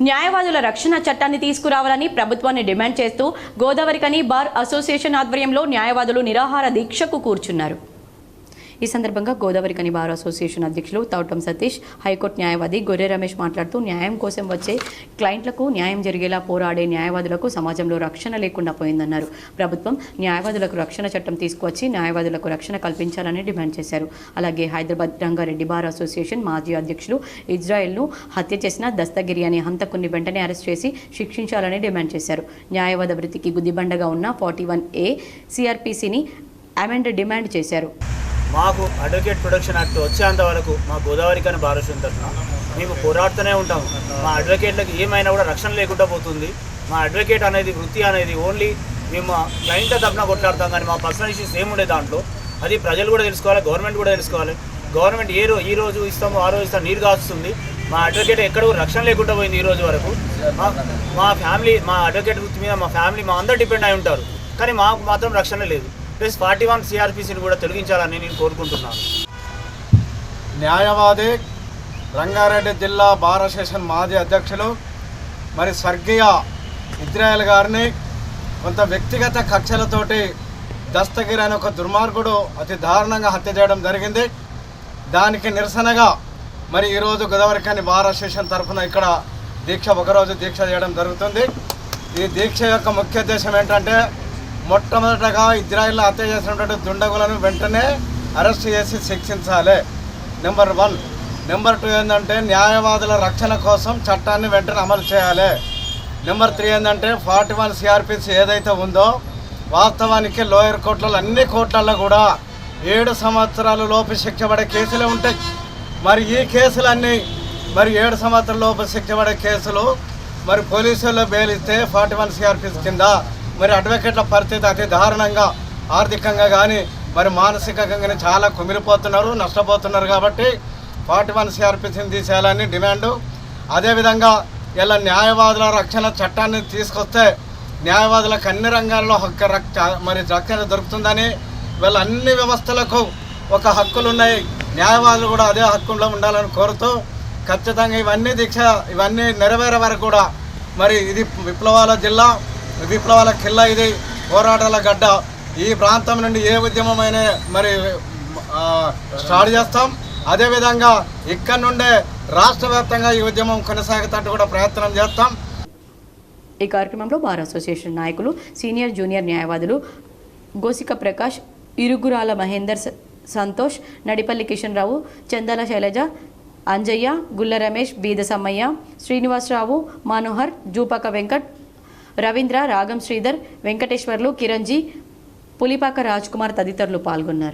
న్యాయవాదుల రక్షణ చట్టాన్ని తీసుకురావాలని ప్రభుత్వాన్ని డిమాండ్ చేస్తూ గోదావరికని బార్ అసోసియేషన్ ఆధ్వర్యంలో న్యాయవాదులు నిరాహార దీక్షకు కూర్చున్నారు. ఈ సందర్భంగా గోదావరికని బార్ అసోసియేషన్ అధ్యక్షులు తౌటం సతీష్, హైకోర్టు న్యాయవాది గొర్రె రమేష్ మాట్లాడుతూ న్యాయం కోసం వచ్చే క్లయింట్లకు న్యాయం జరిగేలా పోరాడే న్యాయవాదులకు సమాజంలో రక్షణ లేకుండా పోయిందన్నారు. ప్రభుత్వం న్యాయవాదులకు రక్షణ చట్టం తీసుకువచ్చి న్యాయవాదులకు రక్షణ కల్పించాలని డిమాండ్ చేశారు. అలాగే హైదరాబాద్ రంగారెడ్డి బార్ అసోసియేషన్ మాజీ అధ్యక్షులు ఇజ్రాయెల్ను హత్య చేసిన దస్తగిరి అనే హంతకుని వెంటనే అరెస్ట్ చేసి శిక్షించాలని డిమాండ్ చేశారు. న్యాయవాద వృత్తికి గుదిబండగా ఉన్న 41A సిఆర్పిసిని అమెండ్ డిమాండ్ చేశారు. మాకు అడ్వకేట్ ప్రొటెక్షన్ యాక్ట్ వచ్చేంత వరకు మా గోదావరికని బార్ అసోసియేషన్ తరఫున మేము పోరాడుతూనే ఉంటాము. మా అడ్వకేట్లకు ఏమైనా కూడా రక్షణ లేకుండా పోతుంది. మా అడ్వకేట్ అనేది వృత్తి అనేది ఓన్లీ మేము మా క్లయింట్ తరఫున కొట్లాడతాం, కానీ మా పర్సనల్ ఇష్యూస్ ఏముండే దాంట్లో అది ప్రజలు కూడా తెలుసుకోవాలి, గవర్నమెంట్ కూడా తెలుసుకోవాలి. గవర్నమెంట్ ఈ రోజు ఇస్తామో ఆ రోజు ఇస్తాం నీరు కాస్తుంది. మా అడ్వకేట్ ఎక్కడ రక్షణ లేకుండా పోయింది. ఈ రోజు వరకు మా ఫ్యామిలీ, మా అడ్వకేట్ వృత్తి మీద మా ఫ్యామిలీ మా అందరూ డిపెండ్ అయి ఉంటారు, కానీ మాకు మాత్రం రక్షణ లేదు. ప్లస్ 41 సిఆర్పిసిని కూడా తొలగించాలని నేను కోరుకుంటున్నాను. న్యాయవాది రంగారెడ్డి జిల్లా బార్ అసోసియేషన్ మాజీ అధ్యక్షులు మరి స్వర్గీయ ఇజ్రాయెల్ గారిని కొంత వ్యక్తిగత కక్షలతోటి దస్తగిరి అనే ఒక దుర్మార్గుడు అతి దారుణంగా హత్య చేయడం జరిగింది. దానికి నిరసనగా మరి ఈరోజు గోదావరికని బార్ అసోసియేషన్ తరఫున ఇక్కడ ఒకరోజు దీక్ష చేయడం జరుగుతుంది. ఈ దీక్ష యొక్క ముఖ్య ఉద్దేశం ఏంటంటే మొట్టమొదటగా ఇజ్రాయెల్లో హత్య చేసినటువంటి దుండగులను వెంటనే అరెస్ట్ చేసి శిక్షించాలి, నెంబర్ 1. నెంబర్ 2 ఏంటంటే న్యాయవాదుల రక్షణ కోసం చట్టాన్ని వెంటనే అమలు చేయాలి. నెంబర్ 3 ఏంటంటే 41 సిఆర్పిసి ఏదైతే ఉందో వాస్తవానికి లోయర్ కోర్టులలో అన్ని కోర్టులలో కూడా 7 సంవత్సరాల లోపు శిక్ష పడే కేసులే ఉంటాయి. మరి ఈ కేసులన్నీ 7 సంవత్సరాల లోపు శిక్ష పడే కేసులు మరి పోలీసుల్లో బెయిలిస్తే 41 సిఆర్పిసి కింద మరి అడ్వకేట్ల పరిస్థితి అతి దారుణంగా ఆర్థికంగా కానీ మరి మానసికంగా కానీ చాలా కుమిలిపోతున్నారు, నష్టపోతున్నారు. కాబట్టి 41 సిఆర్పిసిని తీసేయాలని డిమాండు. అదేవిధంగా ఇలా న్యాయవాదుల రక్షణ చట్టాన్ని తీసుకొస్తే న్యాయవాదులకు అన్ని రంగాల్లో రక్షణ దొరుకుతుందని, వీళ్ళ అన్ని వ్యవస్థలకు ఒక హక్కులు ఉన్నాయి, న్యాయవాదులు కూడా అదే హక్కుల్లో ఉండాలని కోరుతూ ఖచ్చితంగా ఇవన్నీ నెరవేరే వరకు కూడా మరి ఇది విప్లవాల కిల్ల, ఇది పోరాటాల గడ్డ. ఈ ప్రాంతం నుండి ఏ ఉద్యమమైనా మరి స్టార్ట్ చేస్తాం. అదేవిధంగా ఇక్కడ నుండే రాష్ట్ర వ్యాప్తంగా ఈ ఉద్యమం కొనసాగేటట్టు కూడా ప్రయత్నం చేస్తాం. ఈ కార్యక్రమంలో బార్ అసోసియేషన్ నాయకులు, సీనియర్ జూనియర్ న్యాయవాదులు గోసిక ప్రకాష్, ఇరుగురాల మహేందర్, సంతోష్, నడిపల్లి కిషన్ రావు, చందల శైలజ, అంజయ్య, గుల్ల రమేష్, బీద సమ్మయ్య, శ్రీనివాసరావు, మనోహర్, జూపక వెంకట్, రవీంద్ర, రాగం శ్రీధర్, వెంకటేశ్వర్లు, కిరణ్జీ, పులిపాక రాజ్ కుమార్ తదితరులు పాల్గొన్నారు.